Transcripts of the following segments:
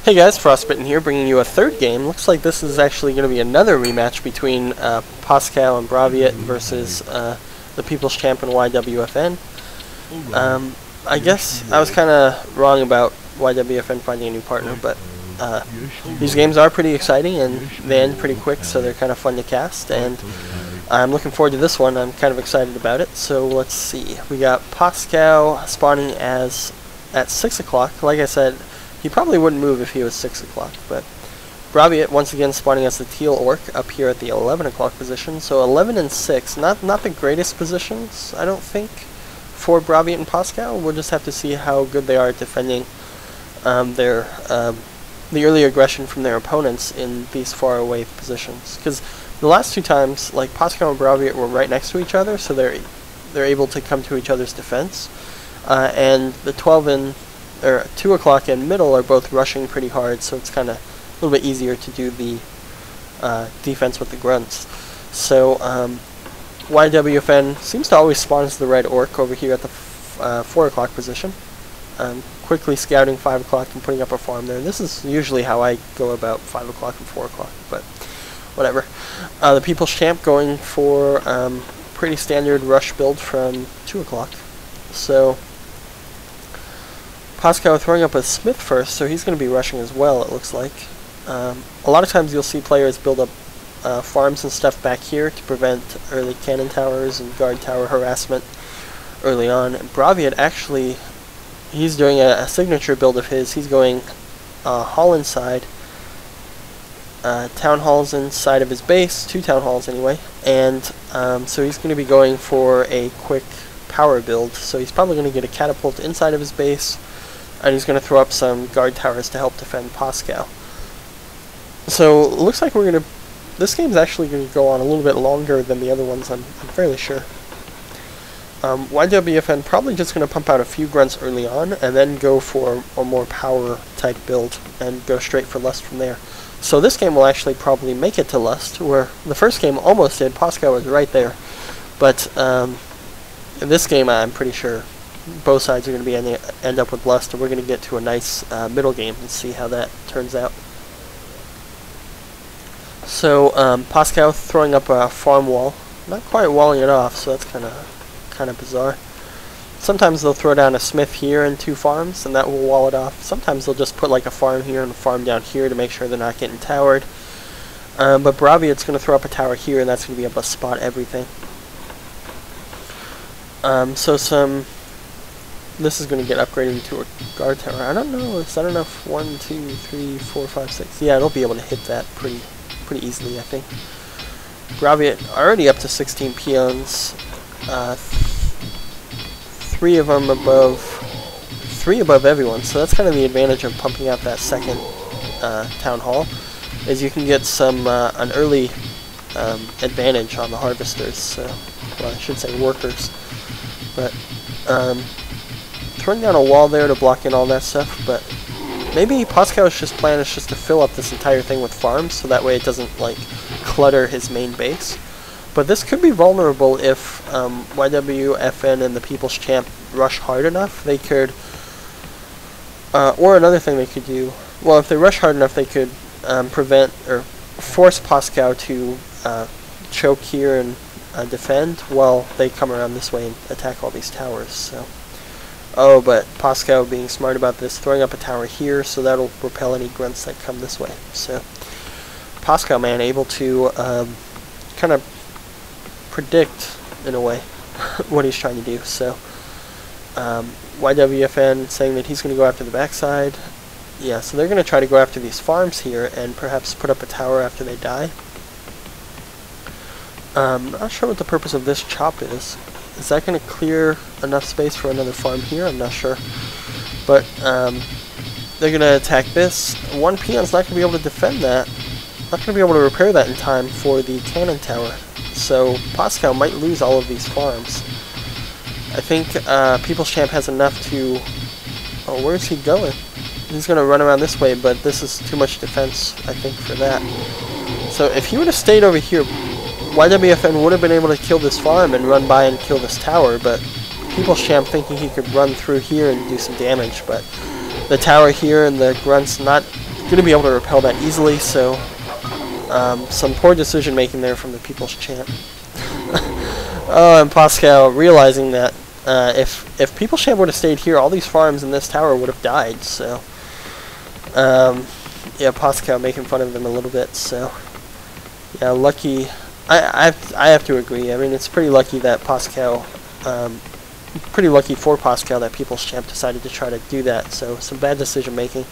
Hey guys, Frostbitten here, bringing you a third game. Looks like this is actually going to be another rematch between Poscow and Braviet versus the People's Champ and YWFN. I guess I was kind of wrong about YWFN finding a new partner, but these games are pretty exciting and they end pretty quick, so they're kind of fun to cast, and I'm looking forward to this one. I'm kind of excited about it. So let's see. We got Poscow spawning at 6 o'clock. Like I said, he probably wouldn't move if he was 6 o'clock, but Braviet once again spawning as the teal orc up here at the 11 o'clock position. So 11 and 6, not the greatest positions, I don't think, for Braviet and Poscow. We'll just have to see how good they are at defending the early aggression from their opponents in these far away positions. Because the last two times, like, Poscow and Braviet were right next to each other, so they're able to come to each other's defense, and the 2 o'clock and middle are both rushing pretty hard, so it's kind of a little bit easier to do the defense with the grunts. So YWFN seems to always spawn as the red orc over here at the 4 o'clock position, quickly scouting 5 o'clock and putting up a farm there. This is usually how I go about 5 o'clock and 4 o'clock, but whatever. The People's Champ going for pretty standard rush build from 2 o'clock. So Poscow throwing up a smith first, so he's going to be rushing as well, it looks like. A lot of times you'll see players build up farms and stuff back here to prevent early cannon towers and guard tower harassment early on. And Braviet actually, he's doing a signature build of his. He's going hall inside, town halls inside of his base, 2 town halls anyway, and so he's going to be going for a quick power build. So he's probably going to get a catapult inside of his base, and he's going to throw up some guard towers to help defend Poscow. So it looks like this game's actually going to go on a little bit longer than the other ones, I'm fairly sure. YWFN probably just going to pump out a few grunts early on, and then go for a more power type build, and go straight for Lust from there. So this game will actually probably make it to Lust, where the first game almost did. Poscow was right there. But in this game, I'm pretty sure both sides are going to be end up with Lust, and we're going to get to a nice middle game and see how that turns out. So Poscow throwing up a farm wall, not quite walling it off, so that's kind of bizarre. Sometimes they'll throw down a smith here and 2 farms, and that will wall it off. Sometimes they'll just put like a farm here and a farm down here to make sure they're not getting towered. But Braviet's going to throw up a tower here, and that's going to be able to spot everything. This is going to get upgraded to a guard tower. I don't know if 1, 2, 3, 4, 5, 6. Yeah, it'll be able to hit that pretty easily, I think. Braviet already up to 16 peons. 3 of them above 3 above everyone. So that's kind of the advantage of pumping out that second town hall, is you can get some an early advantage on the harvesters. So, well, I should say workers, but. Throwing down a wall there to block in all that stuff, but maybe Poscow's plan is just to fill up this entire thing with farms, so that way it doesn't like clutter his main base. But this could be vulnerable if YWFN and the People's Champ rush hard enough. They could, or another thing they could do, well, if they rush hard enough, they could prevent or force Poscow to choke here and defend while they come around this way and attack all these towers. So. Oh, but Poscow being smart about this, throwing up a tower here, so that'll repel any grunts that come this way. So Poscow, man, able to kind of predict, in a way, what he's trying to do. So YWFN saying that he's going to go after the backside. Yeah, so they're going to try to go after these farms here and perhaps put up a tower after they die. Not sure what the purpose of this chop is. Is that going to clear enough space for another farm here? I'm not sure. But they're going to attack this. 1 peon's not going to be able to defend that. Not going to be able to repair that in time for the cannon tower. So Poscow might lose all of these farms. I think People's Champ has enough to... Oh, where's he going? He's going to run around this way, but this is too much defense, I think, for that. So if he would have stayed over here, YWFN would have been able to kill this farm and run by and kill this tower, but People's Champ thinking he could run through here and do some damage, but the tower here and the grunts not going to be able to repel that easily, so some poor decision making there from the People's Champ. Oh, and Poscow realizing that if People's Champ would have stayed here, all these farms in this tower would have died, so yeah, Poscow making fun of them a little bit, so yeah, lucky. I have to agree. I mean, it's pretty lucky that Poscow, pretty lucky for Poscow that People's Champ decided to try to do that, so some bad decision making.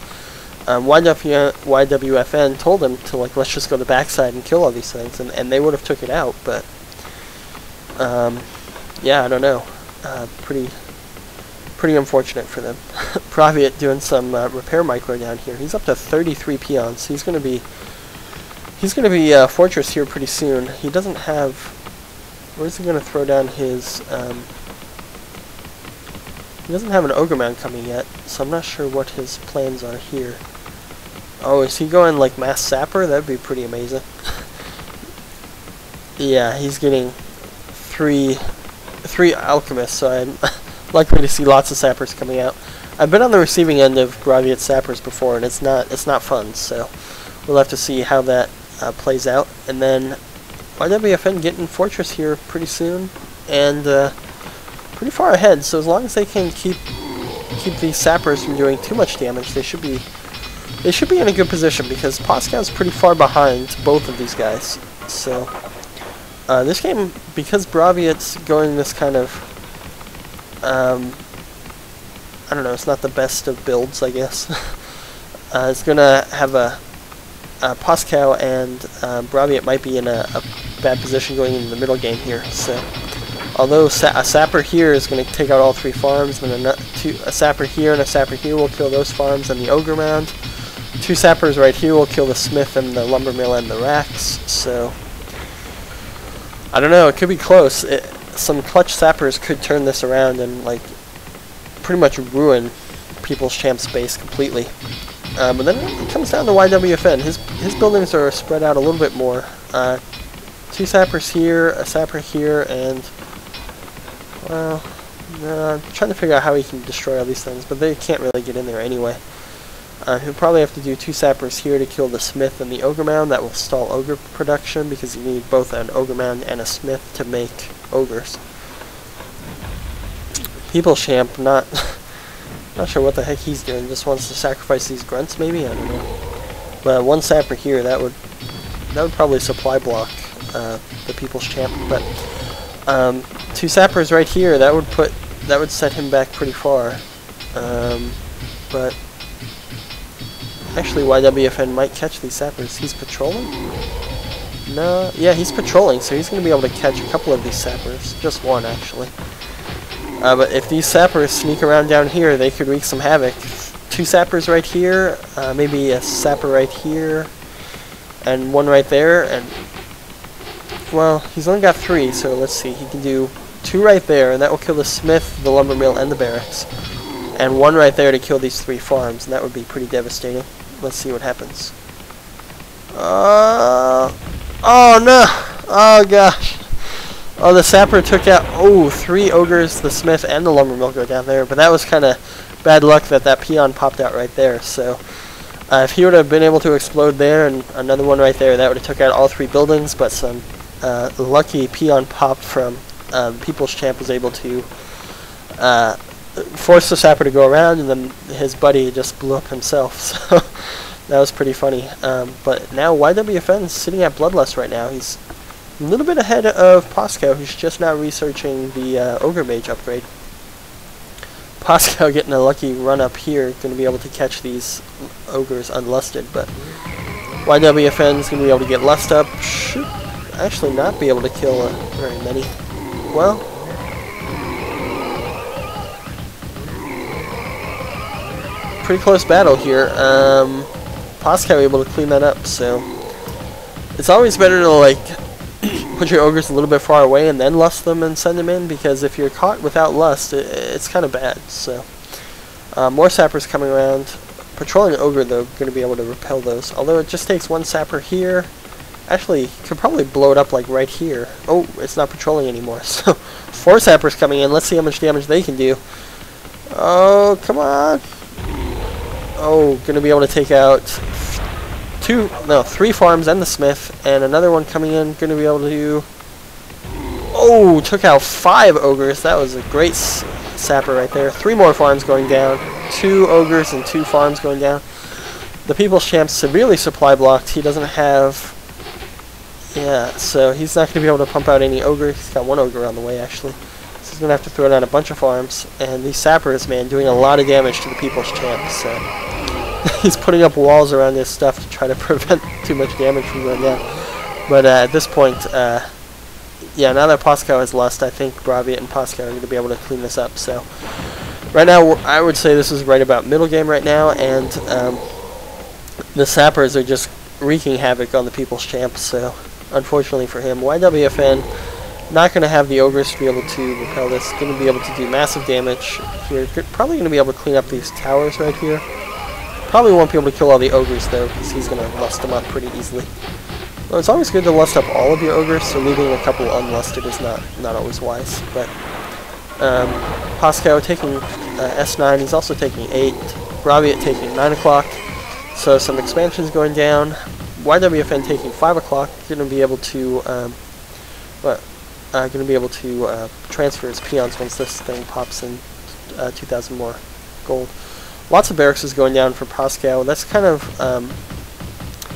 YWFN told him to, like, let's just go to the backside and kill all these things, and they would have took it out, but yeah, I don't know. Pretty unfortunate for them. Braviet doing some repair micro down here. He's up to 33 peons. He's gonna be fortress here pretty soon. He doesn't have. Where's he gonna throw down his? He doesn't have an ogre mound coming yet, so I'm not sure what his plans are here. Oh, is he going like mass sapper? That'd be pretty amazing. Yeah, he's getting three alchemists, so I'm likely to see lots of sappers coming out. I've been on the receiving end of Braviet sappers before, and it's not fun. So we'll have to see how that plays out. And then YWFN getting fortress here pretty soon, and pretty far ahead. So as long as they can keep these sappers from doing too much damage, they should be in a good position, because Poscow's pretty far behind both of these guys. So this game, because Braviet's going this kind of, I don't know, it's not the best of builds, I guess. It's gonna have a Poscow and Braviet might be in a bad position going into the middle game here. So, although a sapper here is going to take out all three farms, then a sapper here and a sapper here will kill those farms and the ogre mound. Two sappers right here will kill the smith and the lumber mill and the racks. So, I don't know, it could be close. Some clutch sappers could turn this around and, like, pretty much ruin People's Champ space completely. But then it comes down to YWFN. His buildings are spread out a little bit more. Two sappers here, a sapper here, and, well, I'm trying to figure out how he can destroy all these things, but they can't really get in there anyway. He'll probably have to do two sappers here to kill the smith and the ogre mound. That will stall ogre production, because you need both an ogre mound and a smith to make ogres. People's Champ, not sure what the heck he's doing. Just wants to sacrifice these grunts, maybe? I don't know. But one sapper here, that would probably supply block the People's Champ. But two sappers right here, that would set him back pretty far. But actually, YWFN might catch these sappers. He's patrolling? No, yeah, he's patrolling, so he's going to be able to catch a couple of these sappers. Just one, actually. But if these sappers sneak around down here, they could wreak some havoc. Two sappers right here, maybe a sapper right here, and one right there, and, well, he's only got three, so let's see. He can do two right there, and that will kill the smith, the lumber mill, and the barracks. And one right there to kill these three farms, and that would be pretty devastating. Let's see what happens. Oh no! Oh gosh! Oh, the sapper took out, three ogres, the smith, and the lumber mill go down there, but that was kind of bad luck that peon popped out right there. So if he would have been able to explode there and another one right there, that would have took out all three buildings, but some lucky peon pop from People's Champ was able to force the sapper to go around, and then his buddy just blew up himself. So that was pretty funny. But now YWFN is sitting at Bloodlust right now. He's a little bit ahead of Poscow, who's just now researching the Ogre Mage upgrade. Poscow getting a lucky run up here, going to be able to catch these ogres unlusted, but YWFN is going to be able to get lust up. Should actually not be able to kill very many. Well, pretty close battle here. Poscow able to clean that up, so it's always better to, like, put your ogres a little bit far away and then lust them and send them in, because if you're caught without lust, it's kind of bad. So more sappers coming around. Patrolling ogre, though, going to be able to repel those, although it just takes one sapper here. Actually, could probably blow it up, like, right here. Oh, it's not patrolling anymore. So four sappers coming in. Let's see how much damage they can do. Oh, come on. Oh, going to be able to take out three farms and the smith, and another one coming in, going to be able to... Oh, took out 5 ogres. That was a great sapper right there. 3 more farms going down. 2 ogres and 2 farms going down. The People's Champ severely supply blocked. He doesn't have... Yeah, so he's not going to be able to pump out any ogre. He's got 1 ogre on the way, actually. So he's going to have to throw down a bunch of farms. And these sappers, man, doing a lot of damage to the People's Champ. So he's putting up walls around this stuff to try to prevent too much damage from going down. But at this point... yeah, now that Poscow has lost, I think Braviet and Poscow are going to be able to clean this up. So, right now, I would say this is right about middle game right now, and the Sappers are just wreaking havoc on the People's Champ. So, unfortunately for him, YWFN not going to have the ogres to be able to repel this. Going to be able to do massive damage here. Probably going to be able to clean up these towers right here. Probably won't be able to kill all the ogres though, because he's going to lust them up pretty easily. Well, it's always good to lust up all of your ogres, so leaving a couple unlusted is not always wise. But Poscow taking S9, he's also taking 8. Braviet taking 9 o'clock. So some expansions going down. YWFN taking 5 o'clock. Going to be able to transfer his peons once this thing pops in 2,000 more gold. Lots of barracks is going down for Poscow. That's kind of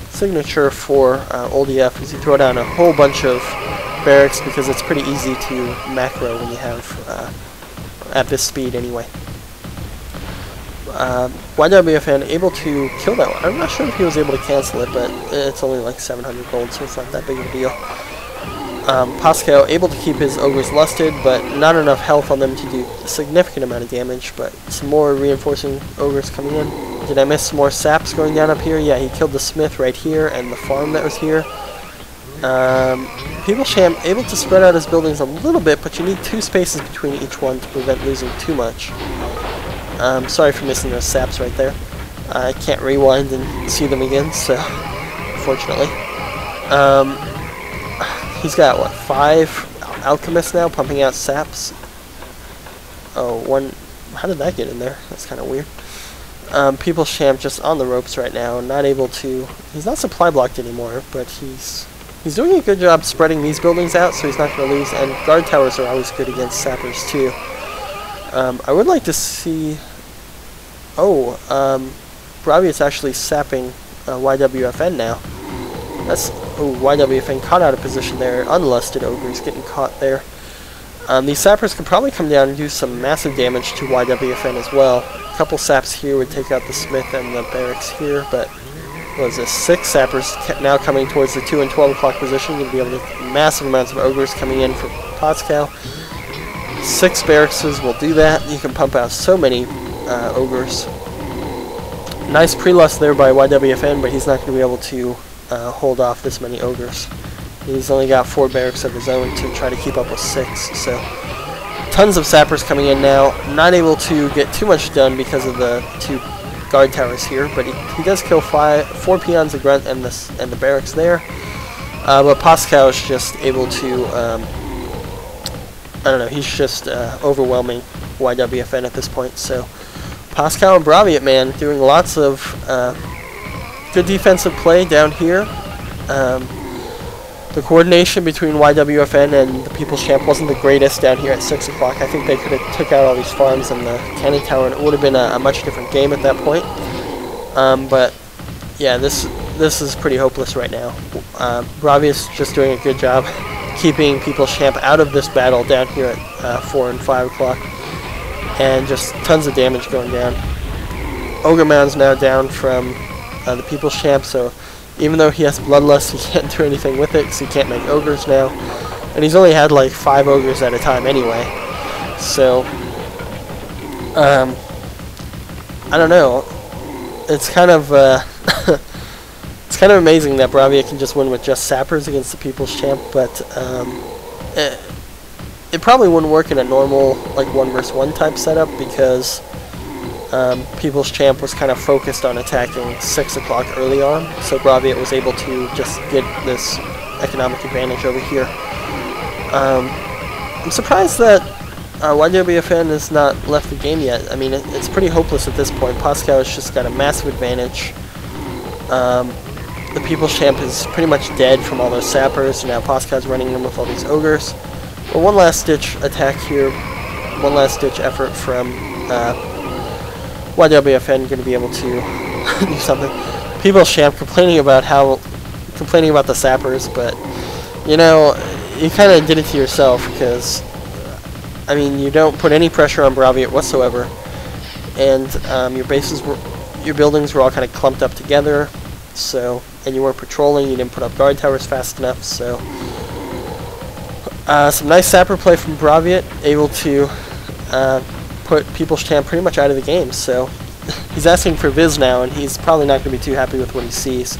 signature for OldEF is you throw down a whole bunch of barracks because it's pretty easy to macro when you have at this speed anyway. YWFN able to kill that one. I'm not sure if he was able to cancel it, but it's only like 700 gold, so it's not that big of a deal. Poscow able to keep his ogres lusted, but not enough health on them to do a significant amount of damage, but some more reinforcing ogres coming in. Did I miss some more saps going down up here? Yeah, he killed the smith right here and the farm that was here. People's Champ able to spread out his buildings a little bit, but you need 2 spaces between each one to prevent losing too much. Sorry for missing those saps right there. I can't rewind and see them again, so unfortunately. He's got, what, 5 alchemists now pumping out saps? Oh, 1... How did that get in there? That's kind of weird. People's Champ just on the ropes right now, not able to... He's not supply blocked anymore, but he's doing a good job spreading these buildings out, so he's not going to lose, and guard towers are always good against sappers, too. I would like to see... Oh, Braviet's actually sapping YWFN now. That's... Oh, YWFN caught out of position there. Unlusted ogres getting caught there. These sappers could probably come down and do some massive damage to YWFN as well. A couple saps here would take out the smith and the barracks here, but what is this? 6 sappers now coming towards the 2 and 12 o'clock position. You'll be able to massive amounts of ogres coming in for Poscow. 6 barracks will do that. You can pump out so many ogres. Nice pre-lust there by YWFN, but he's not going to be able to hold off this many ogres. He's only got 4 barracks of his own to try to keep up with 6, so tons of sappers coming in now. Not able to get too much done because of the 2 guard towers here, but he does kill 4 peons, a grunt, and the barracks there. But Poscow is just able to, I don't know, he's just overwhelming YWFN at this point. So Poscow and Braviet, man, doing lots of good defensive play down here. The coordination between YWFN and the People's Champ wasn't the greatest down here at 6 o'clock. I think they could have took out all these farms and the cannon tower, and it would have been a much different game at that point. But yeah, this is pretty hopeless right now. Braviet's just doing a good job keeping People's Champ out of this battle down here at 4 and 5 o'clock, and just tons of damage going down. Ogre Mound's now down from the People's Champ, so even though he has Bloodlust, he can't do anything with it because he can't make ogres now. And he's only had like 5 ogres at a time anyway. So, I don't know. It's kind of, it's kind of amazing that Braviet can just win with just sappers against the People's Champ, but it probably wouldn't work in a normal like 1 versus 1 type setup because People's Champ was kind of focused on attacking 6 o'clock early on, so Braviet was able to just get this economic advantage over here. I'm surprised that YWFN has not left the game yet. I mean, it's pretty hopeless at this point. Poscow has just got a massive advantage. the People's Champ is pretty much dead from all those sappers, so now Poscow's running in with all these ogres. But one last ditch attack here, one last ditch effort from YWFN, going to be able to do something. People's Champ complaining about the sappers, but you know, you kind of did it to yourself, because I mean, you don't put any pressure on Braviet whatsoever, and your buildings were all kind of clumped up together. So, and you weren't patrolling, you didn't put up guard towers fast enough, so some nice sapper play from Braviet, able to put People's Champ pretty much out of the game. So he's asking for Viz now, and he's probably not going to be too happy with what he sees.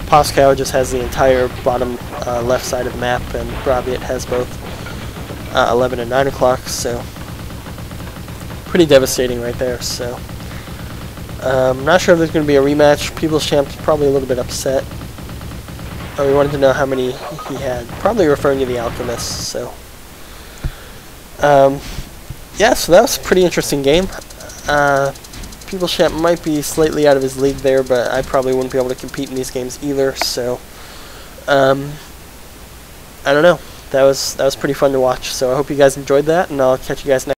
Poscow just has the entire bottom left side of the map, and Braviet has both 11 and 9 o'clock, so pretty devastating right there. So I'm not sure if there's going to be a rematch. People's Champ's probably a little bit upset. Oh, we wanted to know how many he had. Probably referring to the Alchemist, so. Yeah, so that was a pretty interesting game. People's Champ might be slightly out of his league there, but I probably wouldn't be able to compete in these games either, so. I don't know. That was pretty fun to watch, so I hope you guys enjoyed that, and I'll catch you guys next time.